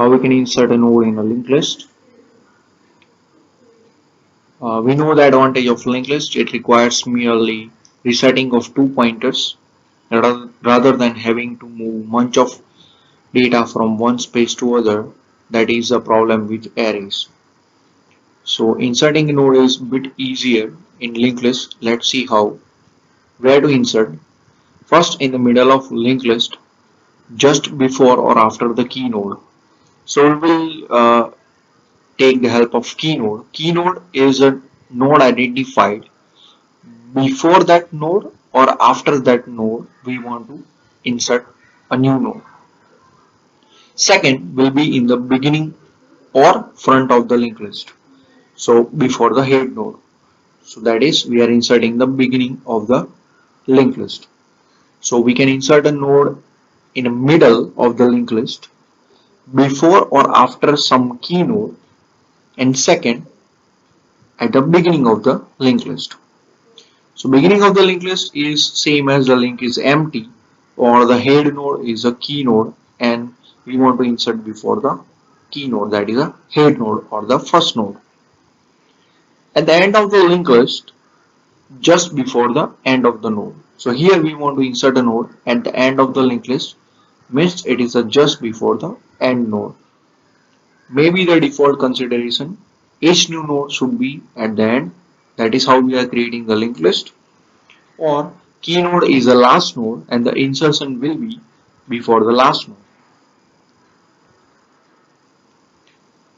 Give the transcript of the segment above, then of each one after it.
how we can insert a node in a linked list. We know the advantage of linked list. It requires merely resetting of two pointers rather than having to move much of data from one space to other. That is a problem with arrays. So inserting a node is a bit easier in linked list. Let's see how. Where to insert? First, in the middle of linked list, just before or after the key node. So we will take the help of key node. Key node is a node identified before that node or after that node we want to insert a new node. Second will be in the beginning or front of the linked list. So before the head node. So that is we are inserting the beginning of the linked list. So we can insert a node in the middle of the linked list before or after some key node, and second at the beginning of the linked list. So beginning of the linked list is same as the link is empty or the head node is a key node and we want to insert before the key node, that is a head node or the first node. At the end of the linked list, just before the end of the node. So here we want to insert a node at the end of the linked list, means it is a just before the end node. Maybe the default consideration, each new node should be at the end. That is how we are creating the linked list. Or key node is the last node and the insertion will be before the last node.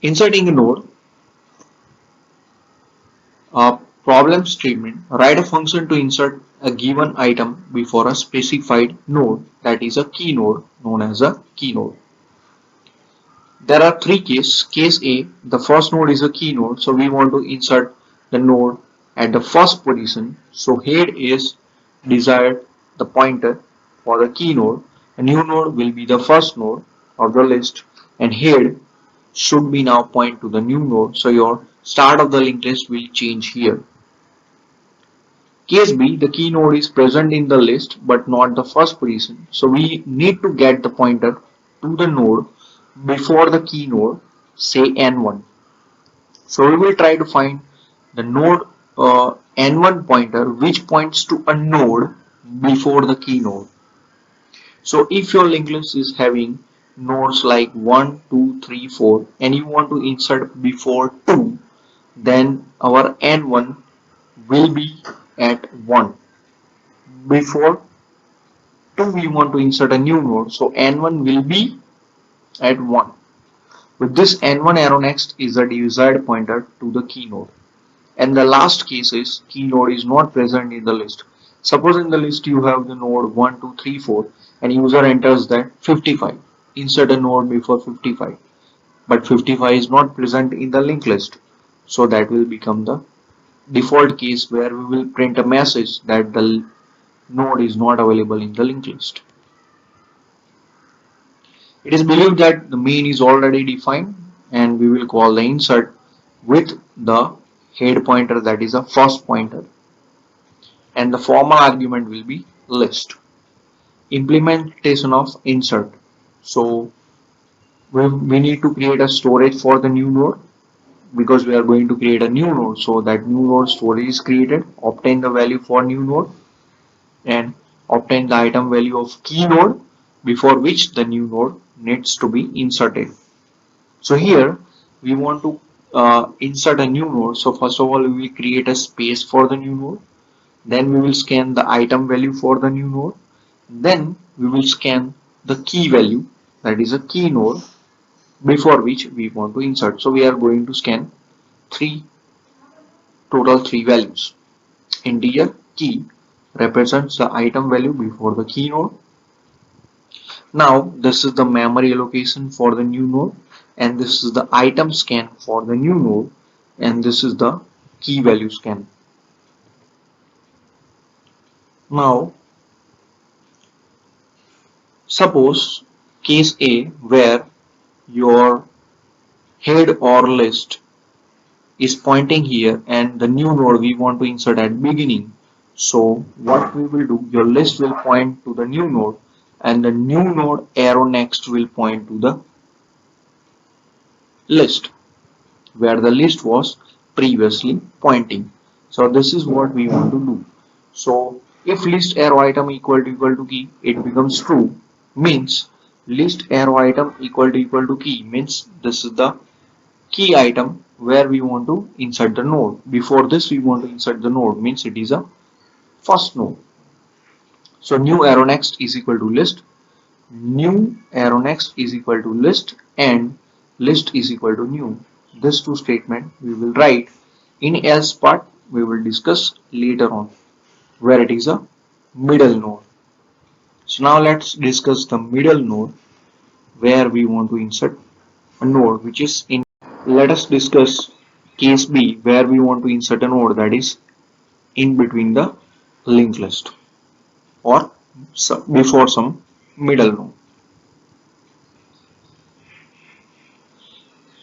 Inserting a node, a problem statement, write a function to insert a given item before a specified node, that is a key node known as a key node. There are three cases. Case A, the first node is a key node, so we want to insert the node at the first position. So head is desired the pointer for the key node. A new node will be the first node of the list and head should be now point to the new node. So your start of the linked list will change here. Case B, the key node is present in the list but not the first position. So we need to get the pointer to the node before the key node, say N1. So we will try to find the node N1 pointer which points to a node before the key node. So if your linked list is having nodes like 1, 2, 3, 4 and you want to insert before 2, then our N1 will be at 1. Before 2 we want to insert a new node, so N1 will be at 1. With this N1 arrow next is the desired pointer to the key node. And the last case is key node is not present in the list. Suppose in the list you have the node 1, 2, 3, 4 and user enters that 55. Insert a node before 55. But 55 is not present in the linked list. So that will become the default case where we will print a message that the node is not available in the linked list. It is believed that the main is already defined and we will call the insert with the head pointer, that is a first pointer, and the formal argument will be list. Implementation of insert. So we need to create a storage for the new node because we are going to create a new node. So that new node storage is created, obtain the value for new node and obtain the item value of key node before which the new node needs to be inserted. So here we want to insert a new node. So first of all we will create a space for the new node, then we will scan the item value for the new node, then we will scan the key value, that is a key node before which we want to insert. So we are going to scan total three values. Integer key represents the item value before the key node. Now this is the memory allocation for the new node and this is the item scan for the new node and this is the key value scan. Now suppose case A where your head or list is pointing here and the new node we want to insert at beginning. So what we will do, your list will point to the new node and the new node arrow next will point to the list where the list was previously pointing. So this is what we want to do. So if list arrow item equal to key, it becomes true, means list arrow item equal to key means this is the key item where we want to insert the node. Before this we want to insert the node means it is a first node. So new arrow next is equal to list, new arrow next is equal to list, and list is equal to new. This two statement we will write in else part, we will discuss later on where it is a middle node. So now let's discuss the middle node where we want to insert a node which is in. Let us discuss case B where we want to insert a node that is in between the linked list or before some middle node.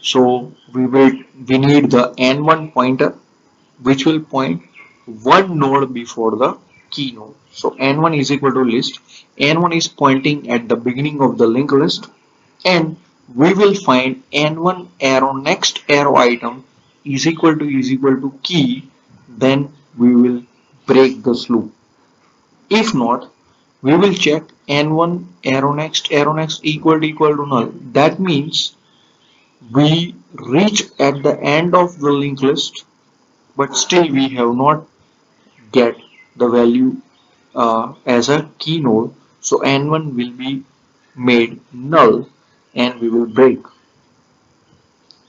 So we need the n1 pointer which will point one node before the key node. So n1 is equal to list. N1 is pointing at the beginning of the linked list, and we will find n1 arrow next arrow item is equal to key. Then we will break this loop. If not, we will check n1 arrow next equal to null. That means we reach at the end of the linked list, but still we have not get the value as a key node. So n1 will be made null and we will break.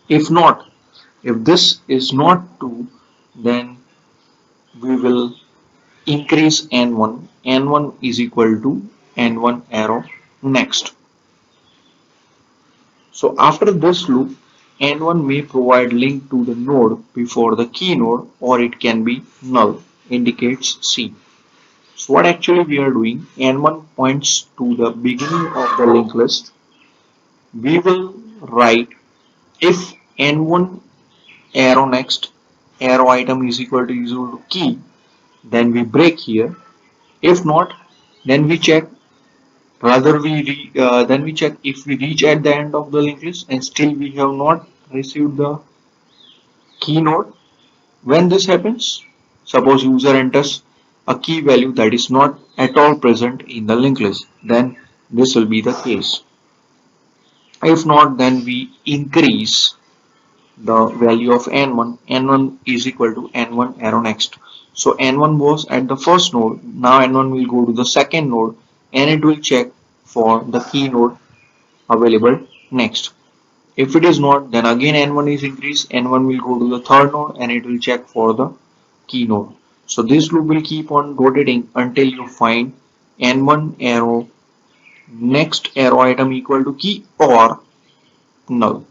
If not, if this is not true, then we will increase n1. N1 is equal to n1 arrow next. So after this loop, n1 may provide link to the node before the key node, or it can be null, indicates C. So what actually we are doing, n1 points to the beginning of the linked list. We will write if n1 arrow next arrow item is equal to key, then we break here. If not, then we check then we check if we reach at the end of the linked list and still we have not received the key node. When this happens, suppose user enters a key value that is not at all present in the linked list, then this will be the case. If not, then we increase the value of n1. N1 is equal to n1 arrow next. So n1 was at the first node. Now n1 will go to the second node and it will check for the key node available next. If it is not, then again n1 is increased. N1 will go to the third node and it will check for the key node. So this loop will keep on rotating until you find n1 arrow next arrow item equal to key or null.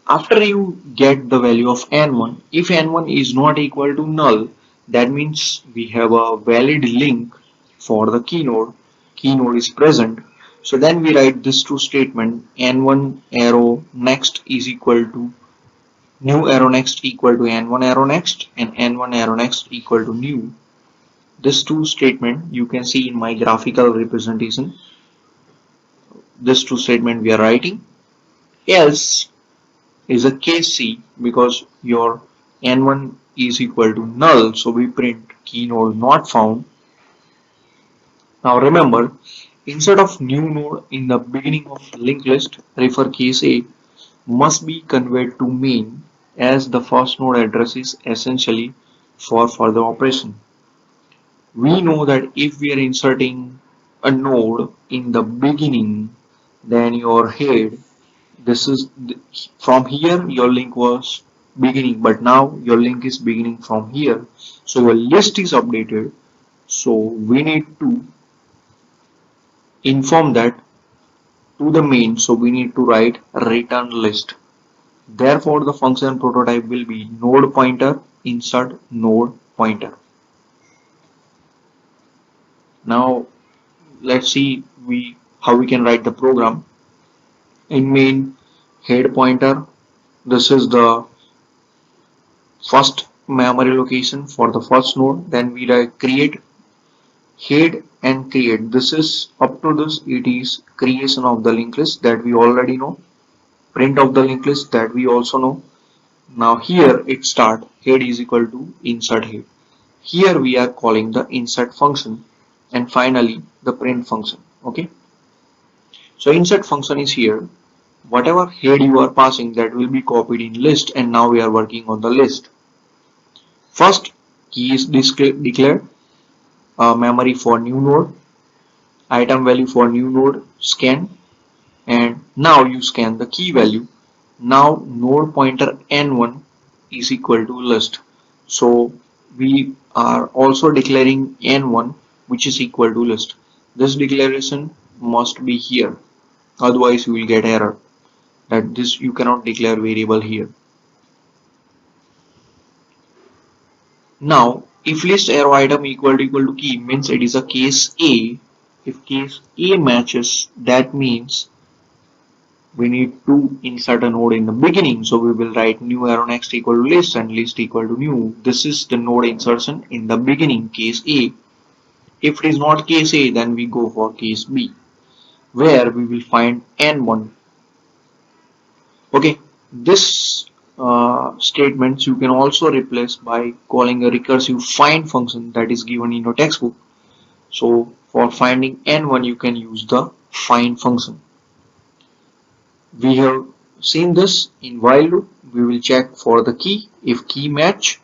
After you get the value of n1, if n1 is not equal to null, that means we have a valid link for the key node. Key node is present. So then we write this true statement, n1 arrow next is equal to new arrow next equal to n1 arrow next and n1 arrow next equal to new. This true statement you can see in my graphical representation. This true statement we are writing. Else is a case C because your n1 is equal to null, so we print key node not found. Now remember, instead of new node in the beginning of the linked list, refer case A, must be conveyed to main as the first node address is essentially for further operation. We know that if we are inserting a node in the beginning, then your head, this is from here your link was beginning, but now your link is beginning from here, so your list is updated. So we need to inform that to the main, so we need to write return list. Therefore the function prototype will be node pointer insert node pointer. Now let's see how we can write the program. In main head pointer, this is the first memory location for the first node. Then we create head and create. This is up to this, it is creation of the linked list that we already know, print of the linked list that we also know. Now here it start head is equal to insert head. Here we are calling the insert function, and finally the print function. Okay, so insert function is here. Whatever head you are passing, that will be copied in list, and now we are working on the list. First key is declared, memory for new node, item value for new node scan, and now you scan the key value. Now node pointer n1 is equal to list. So we are also declaring n1 which is equal to list. This declaration must be here, otherwise you will get error that this you cannot declare variable here. Now if list arrow item equal to key means it is a case A. If case A matches, that means we need to insert a node in the beginning, so we will write new arrow next equal to list and list equal to new. This is the node insertion in the beginning, case A. If it is not case A, then we go for case B, where we will find n1. Okay, this statements you can also replace by calling a recursive find function that is given in your textbook. So for finding n1 you can use the find function. We have seen this in while loop. We will check for the key. If key match,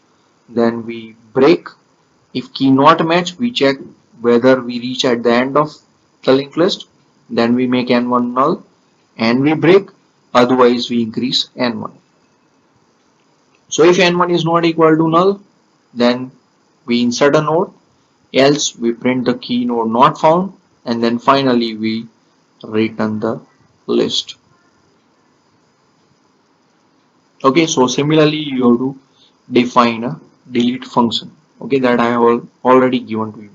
then we break. If key not match, we check whether we reach at the end of the linked list. Then we make n1 null and we break. Otherwise, we increase n1. So if n1 is not equal to null, then we insert a node. Else we print the key node not found, and then finally we return the list. Okay, so similarly you have to define a delete function, okay, that I have already given to you.